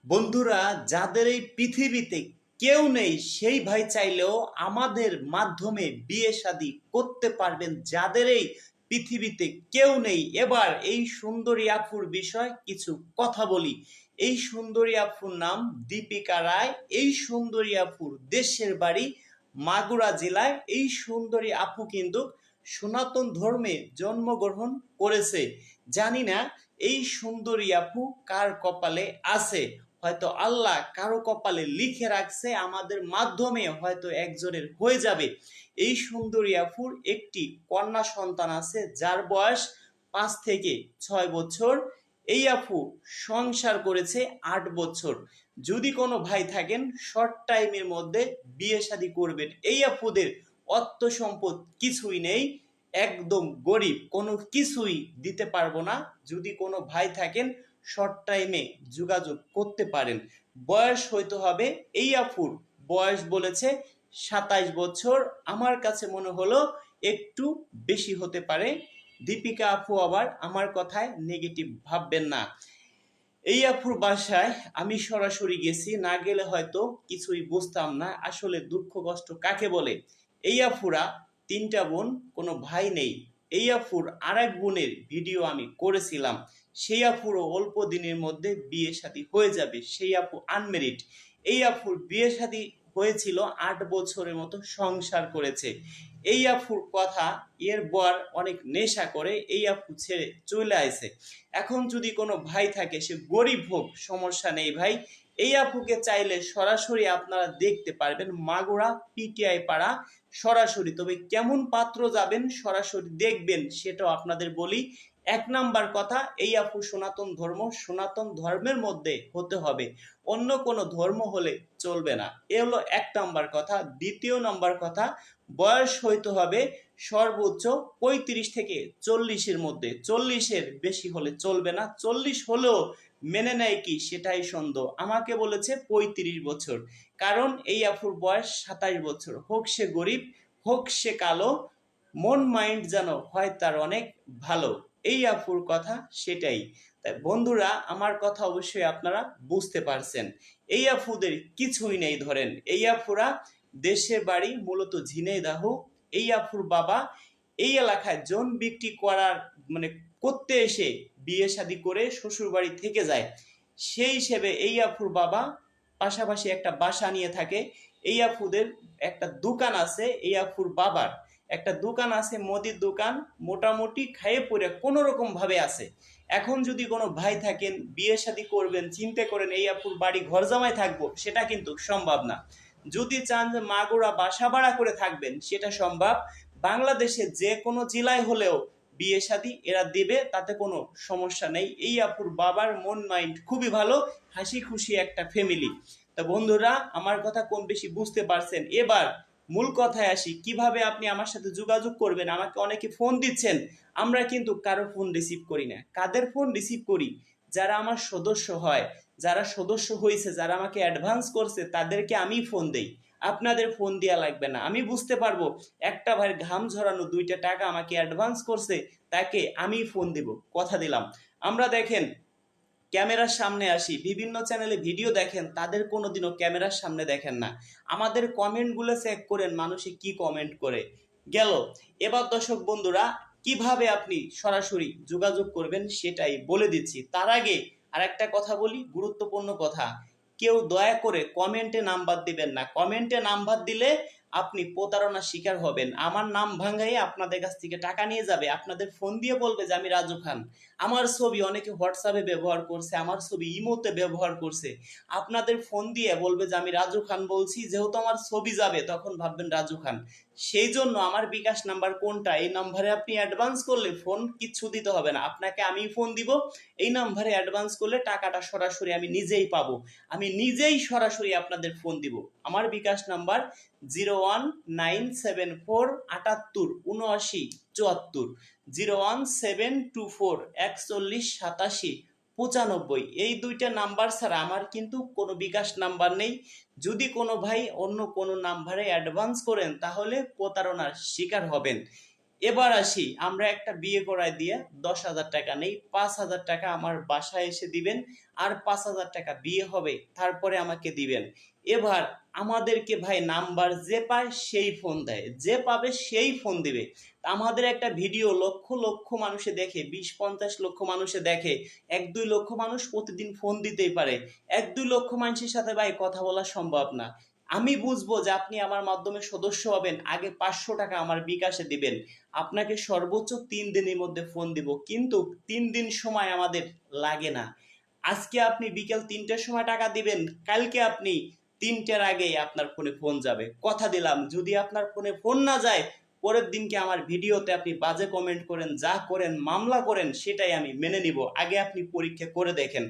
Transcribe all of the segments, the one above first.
বন্ধুরা, যাদের এই পৃথিবীতে কেউ নেই সেই ভাই চাইলেও আমাদের মাধ্যমে বিয়ে শাদী করতে পারবেন। যাদের এই পৃথিবীতে কেউ নেই, এবার এই সুন্দরী আফুর বিষয় কিছু কথা বলি। এই সুন্দরী আফুর নাম দীপিকা রায়। এই সুন্দরী আফুর দেশের বাড়ি মাগুরা জেলায়। এই সুন্দরী আপু কিন্তু সনাতন ধর্মে জন্মগ্রহণ করেছে। জানি না এই সুন্দরী আপু কার কপালে আছে। হয়তো আল্লাহ কারো কপালে লিখে রাখছে, আমাদের মাধ্যমে হয়তো একজনের হয়ে যাবে। এই সুন্দরী আফুর একটি কন্যা সন্তান আছে, যার বয়স 5 থেকে 6 বছর। এই আপু সংসার করেছে 8 বছর। যদি কোনো ভাই থাকেন শর্ট টাইমের মধ্যে বিয়ে শাদী করবেন। এই আপুদের অর্থ সম্পদ কিছুই নেই, একদম গরিব, কোনো কিছুই দিতে পারবো না। যদি কোনো ভাই থাকেন শর্ট টাইমে যোগাযোগ করতে পারেন। বয়স হইতে হবে, এই আফুর বয়স বলেছে 27 বছর। আমার কাছে মনে হলো একটু বেশি হতে পারে। দীপিকা আপু আবার আমার কথায় নেগেটিভ ভাববেন না। এই আফুর বাসায় আমি সরাসরি গেছি, না গেলে হয়তো কিছুই বুঝতাম না আসলে দুঃখ কষ্ট কাকে বলে। এই আফুরা 3টা বোন, কোনো ভাই নেই। এই আফুর আর এক বোনের ভিডিও আমি করেছিলাম। সেই আফুরও অল্প দিনের মধ্যে বিয়ে শাদী হয়ে যাবে। সেই আপু আনমেরিড। এই আফুর বিয়ে শাদী হয়েছিল, 8 বছরের মতো সংসার করেছে। এই আফুর কথা, এর বর অনেক নেশা করে, এই আপু ছেড়ে চলে আসে। এখন যদি কোনো ভাই থাকে, সে গরিব হোক, সমস্যা নেই ভাই। এই আপুকে চাইলে সরাসরি আপনারা দেখতে পারবেন মাগুরা পিটিআই পাড়া সরাসরি। তবে কেমন পাত্র যাবেন সরাসরি দেখবেন সেটাও আপনাদের বলি। 1 নাম্বার কথা, এই আপু সনাতন ধর্ম, সনাতন ধর্মের মধ্যে হতে হবে, অন্য কোনো ধর্ম হলে চলবে না। এ হলো 1 নাম্বার কথা। 2য় নাম্বার কথা, বয়স হইতে হবে সর্বোচ্চ 35 থেকে 40-এর মধ্যে। 40-এর বেশি হলে চলবে না। 40 হলেও মেনে নেয় কি সেটাই সন্দেহ। আমাকে বলেছে 35 বছর, কারণ এই আফুর বয়স 27 বছর। হোক সে গরিব, হোক সে কালো, মন মাইন্ড যেন হয় তার অনেক ভালো। এই আফুর কথা সেটাই। তাই বন্ধুরা, আমার কথা অবশ্যই আপনারা বুঝতে পারছেন। এই আফুদের কিছুই নেই ধরেন। এই আফুরা দেশের বাড়ি মূলত ঝিনাইদহ। এই আফুর বাবা এই এলাকায় জন বিক্রি করার মানে করতে এসে বিয়ে শাদী করে শ্বশুর বাড়ি থেকে যায়। সেই হিসেবে এই আফুর বাবা পাশাপাশি একটা বাসা নিয়ে থাকে। এই আফুদের একটা দোকান আছে, এই আফুর বাবার একটা দোকান আছে, মুদির দোকান। মোটামুটি খাইয়ে পড়ে কোনো রকম ভাবে আছে। এখন যদি কোনো ভাই থাকেন বিয়ে শাদী করবেন, চিন্তা করেন এই আপুর বাড়ি ঘর জামাই থাকবো, সেটা কিন্তু সম্ভব না। যদি চান যে মাগুরা বাসা ভাড়া করে থাকবেন, সেটা সম্ভব। বাংলাদেশের যে কোনো জেলায় হলেও বিয়ে শাদী এরা দেবে, তাতে কোনো সমস্যা নেই। এই আপুর বাবার মন মাইন্ড খুবই ভালো, হাসি খুশি একটা ফ্যামিলি। তা বন্ধুরা, আমার কথা কম বেশি বুঝতে পারছেন। এবার মূল কথায় আসি, কিভাবে আপনি আমার সাথে যোগাযোগ করবেন। আমাকে অনেকে ফোন দিচ্ছেন, আমরা কিন্তু কারো ফোন রিসিভ করি না। কাদের ফোন রিসিভ করি? যারা আমার সদস্য হয়, যারা সদস্য হয়েছে, যারা আমাকে অ্যাডভান্স করছে, তাদেরকে আমি ফোন দেই। আপনাদের ফোন দেওয়া লাগবে না। আমি বুঝতে পারবো একটা ভাইয়ের ঘাম ঝরানো 2টা টাকা আমাকে অ্যাডভান্স করছে, তাকে আমি ফোন দেব, কথা দিলাম। আমরা দেখেন ক্যামেরার সামনে আসি, বিভিন্ন চ্যানেলে ভিডিও দেখেন, তাদের কোনোদিনও ক্যামেরার সামনে দেখেন না। আমাদের কমেন্টগুলো চেক করেন, মানুষে কি কমেন্ট করে গেল। এবার দর্শক বন্ধুরা, কিভাবে আপনি সরাসরি যোগাযোগ করবেন সেটাই বলে দিচ্ছি। তার আগে আর একটা কথা বলি, গুরুত্বপূর্ণ কথা। কেউ দয়া করে কমেন্টে নাম্বার দিবেন না। কমেন্টে নাম্বার দিলে আপনি প্রতারণার শিকার হবেন। আমার নাম ভাঙাই আপনাদের কাছ থেকে টাকা নিয়ে যাবে। আপনাদের ফোন দিয়ে বলবে যে আমি রাজু খান। আমার ছবি অনেকে হোয়াটসঅ্যাপে ব্যবহার করছে, আমার ছবি ইমোতে ব্যবহার করছে। আপনাদের ফোন দিয়ে বলবে যে আমি রাজু খান বলছি, যেহেতু আমার ছবি যাবে তখন ভাববেন রাজু খান। সেই জন্য আমার বিকাশ নাম্বার কোনটা, এই নাম্বারে আপনি অ্যাডভান্স করলে ফোন কিচ্ছু দিতে হবে না, আপনাকে আমি ফোন দিব। এই নাম্বারে অ্যাডভান্স করলে টাকাটা সরাসরি আমি নিজেই পাবো। আমি নিজেই সরাসরি আপনাদের ফোন দিব। আমার বিকাশ নাম্বার 01974 78 79 74, 01724 41 87 95। এই 2টা নাম্বার ছাড়া আমার কিন্তু কোনো বিকাশ নাম্বার নেই। যদি কোনো ভাই অন্য কোনো নাম্বারে অ্যাডভান্স করেন তাহলে প্রতারণার শিকার হবেন। এবার আসি, আমরা একটা বিয়ে করায় দিয়ে 10,000 টাকা নেই, 5,000 টাকা আমার বাসায় এসে দিবেন, আর 5,000 টাকা বিয়ে হবে তারপরে আমাকে দিবেন। এবার আমাদেরকে ভাই নাম্বার যে পায় সেই ফোন দেয়, যে পাবে সেই ফোন দিবে। আমাদের একটা ভিডিও লক্ষ লক্ষ মানুষে দেখে, 20-50 লক্ষ মানুষে দেখে, 1-2 লক্ষ মানুষ প্রতিদিন ফোন দিতেই পারে। 1-2 লক্ষ মানুষের সাথে ভাই কথা বলা সম্ভব না। আমি বুঝবো যে আপনি আমার মাধ্যমে সদস্য হবেন, আগে 500 টাকা আমার বিকাশে দিবেন, আপনাকে সর্বোচ্চ 3 দিনের মধ্যে ফোন দিব। কিন্তু 3 দিন সময় আমাদের লাগে না। আজকে আপনি বিকেল 3টার সময় টাকা দিবেন, কালকে আপনি 3টার আগেই আপনার ফোনে ফোন যাবে, কথা দিলাম। যদি আপনার ফোনে ফোন না যায়, পরের দিনকে আমার ভিডিওতে আপনি বাজে কমেন্ট করেন, যা করেন, মামলা করেন, সেটাই আমি মেনে নিব। আগে আপনি পরীক্ষা করে দেখেন।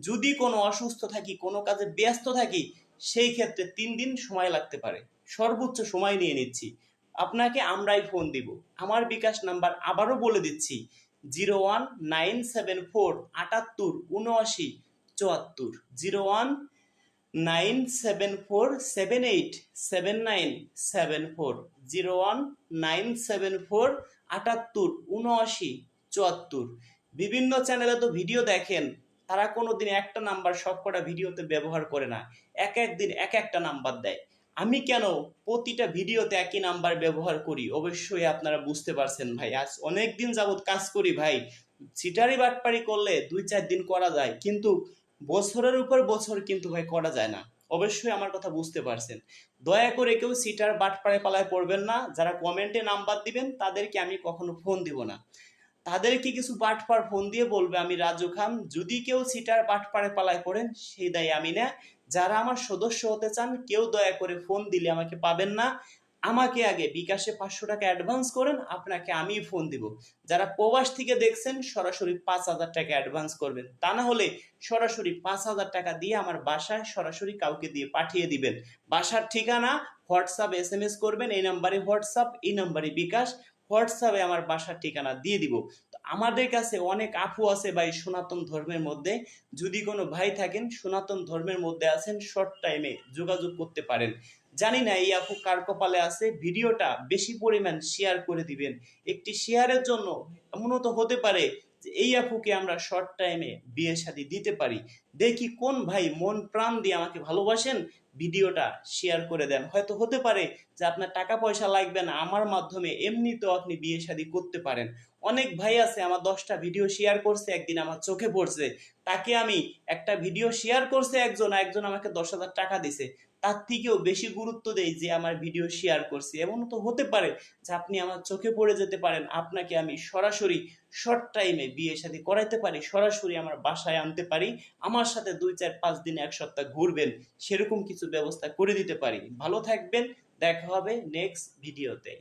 যদি কোনো অসুস্থ থাকি, কোনো কাজে ব্যস্ত থাকি, সেই ক্ষেত্রে 3 দিন সময় লাগতে পারে, সর্বোচ্চ সময় নিয়ে নিচ্ছি। আপনাকে আমরাই ফোন দিব। আমার বিকাশ নাম্বার আবারও বলে দিচ্ছি, 01974 78 79 74, 01974787974, 01974 78 79 74। বিভিন্ন চ্যানেলে তো ভিডিও দেখেন, তারা কোনোদিন একটা নাম্বার সবকটা ভিডিওতে ব্যবহার করে না, এক এক দিন এক একটা নাম্বার দেয়। আমি কেন প্রতিটা ভিডিওতে একই নাম্বার ব্যবহার করি, অবশ্যই আপনারা বুঝতে পারছেন ভাই। আজ অনেক দিন যাবত কাজ করি ভাই, সিটারি বাটপারি করলে 2-4 দিন করা যায়, কিন্তু বছরের উপর বছর কিন্তু ভাই করা যায় না। অবশ্যই আমার কথা বুঝতে পারছেন। দয়া করে কেউ সিটার বাটপারে পালায় পড়বেন না। যারা কমেন্টে নাম্বার দিবেন তাদেরকে আমি কখনো ফোন দিব না। তাদেরকে কিছু বাটপার ফোন দিয়ে বলবে আমি রাজু খান। যদি কেউ সিটার বাটপারে পালায় পড়েন, সেই দায় আমি না। যারা আমার সদস্য হতে চান, কেউ দয়া করে ফোন দিলে আমাকে পাবেন না। আমাকে আগে বিকাশে 500 টাকা অ্যাডভান্স করেন, আপনাকে আমি ফোন দিব। যারা প্রবাস থেকে দেখছেন, সরাসরি 5,000 টাকা অ্যাডভান্স করবেন, তা না হলে সরাসরি 5,000 টাকা দিয়ে আমার বাসায় সরাসরি কাউকে দিয়ে পাঠিয়ে দিবেন। বাসার ঠিকানা হোয়াটসঅ্যাপ SMS করবেন, এই নাম্বারে হোয়াটসঅ্যাপ, এই নাম্বারে বিকাশ। হোয়াটসঅ্যাপে আমার বাসার ঠিকানা দিয়ে দিব। তো আমাদের কাছে অনেক আপু আছে ভাই সনাতন ধর্মের মধ্যে। যদি কোনো ভাই থাকেন সনাতন ধর্মের মধ্যে আছেন, শর্ট টাইমে যোগাযোগ করতে পারেন। জানি না এই আপু কার কপালে আছে। ভিডিওটা বেশি পরিমাণ শেয়ার করে দিবেন। একটি শেয়ারের জন্য এমনও তো হতে পারে যে এই আপুকে আমরা শর্ট টাইমে বিয়ে শাদী দিতে পারি। দেখি কোন ভাই মন প্রাণ দিয়ে আমাকে ভালোবাসেন, ভিডিওটা শেয়ার করে দেন। হয়তো হতে পারে যে আপনার টাকা পয়সা লাগবে না, আমার মাধ্যমে এমনিতেও আপনি বিয়ে শাদী করতে পারেন। অনেক ভাই আছে আমার 10টা ভিডিও শেয়ার করছে, একদিন আমার চোখে পড়ছে, তাকে আমি একটা ভিডিও শেয়ার করছে একজন, একজন আমাকে 10,000 টাকা দিছে, তার থেকেও বেশি গুরুত্ব দেই যে আমার ভিডিও শেয়ার করছি। এমন তো হতে পারে যে আপনি আমার চোখে পড়ে যেতে পারেন, আপনাকে আমি সরাসরি শর্ট টাইমে বিয়ে শাদী করাইতে পারি, সরাসরি আমার বাসায় আনতে পারি, আমার সাথে 2-4-5 দিন 1 সপ্তাহ ঘুরবেন, সেরকম কিছু ব্যবস্থা করে দিতে পারি। ভালো থাকবেন, দেখা হবে নেক্সট ভিডিওতে।